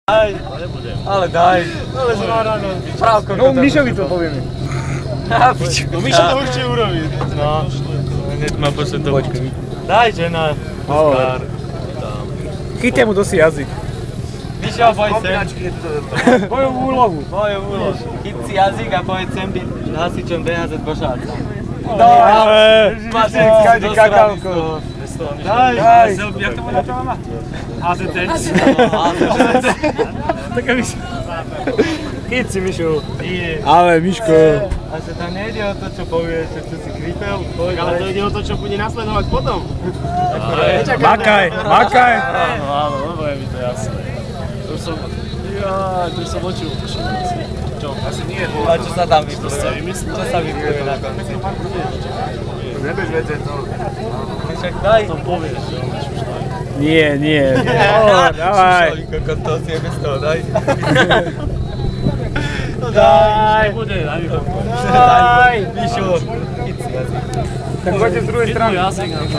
Daj. Ale daj. Ale zvárané. Právko. No, Mišovi to povieme. No Mišo to určite urobí. No. Hneď ma pošle to. Daj, žena. Oskar. Chytia mu dosi jazyk. Mišo, poď sem. Bojovú úlohu. Bojovú úlohu. Chyť si jazyk a poď sem byť hasičom DHZ Bošáca. Ale. Každý kakálko. Daj. Jak to bude to mama? AZT. Taká Mišo. Chyť si, Mišo. Ale, Miško. A sa tam nejde o to, čo povieš, čo si krypel. Ale to ide o to, čo bude nasledovať potom. Makaj, makaj. Áno, lebo je mi to jasné. To už som očil. Čo? Asi nie. A čo sa tam vypluje? Čo sa vypluje na konci? Nebudeš vedieť to. Však daj. To povieš, že on už daj. Nie. Dávaj. Kokot, to si je bez toho, daj. Daj. Nebude, daj mi pokoj. Daj. Mišo, chyť si jazyk. Tak poďte z druhej strany. Jazyk na to.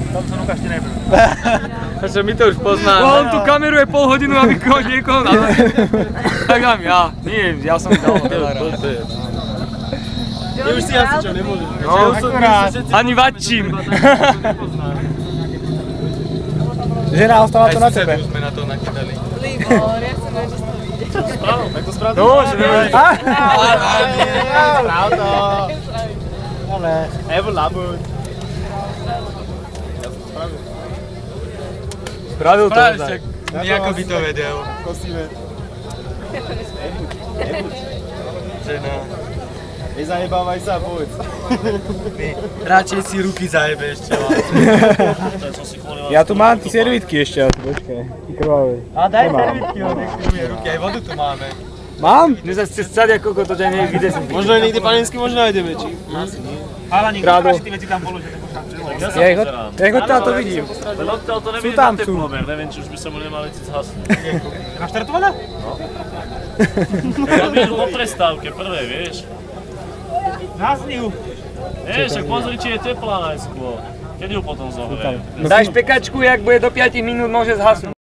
Tam sa ukážte najprv. Čo my to už poznáme. On tu kameruje pol hodinu, aby niekoho tak dám ja. Nie, ja som dal veľa rád. Ty už si asi čo nemôžeš. No, akurát. Ani vačím. Žena, ostáva to na tebe. Aj sme na to nakydali. Libor, ja chcem ešte to vidieť. Tak to správne. No, že neviem. Sprav to. Ale. Evo labud. Spravil to. Však nejako by to vedel. Kosíme. Žena. Nezajebávaj sa, povedz. Radšej si ruky zajebeš, čo? Ja tu mám ty servítky ešte, ale počkaj. Ty krvavé. A daj servítky, nech si umie ruky, aj vodu tu máme. Mám? Dnes sa ste scadia koko, to ťa niekde som. Možno aj niekde panensky, možno nájdeme, či? Asi nie. Ale nikto ukáži ty veci tam položiť. Ja ich odtiaľ to vidím. Len odtiaľ to nevidím na teplomer, neviem, či už by sa mu nemali cíť zhasnúť. Naštartovaná? No. Ja by po prestávke prvé, vieš? Zhasni ju. Vieš, však pozri, či je teplá najskôr. Keď ju potom zohrejú. Dáš pekačku, jak bude do 5 minút, môže zhasnúť.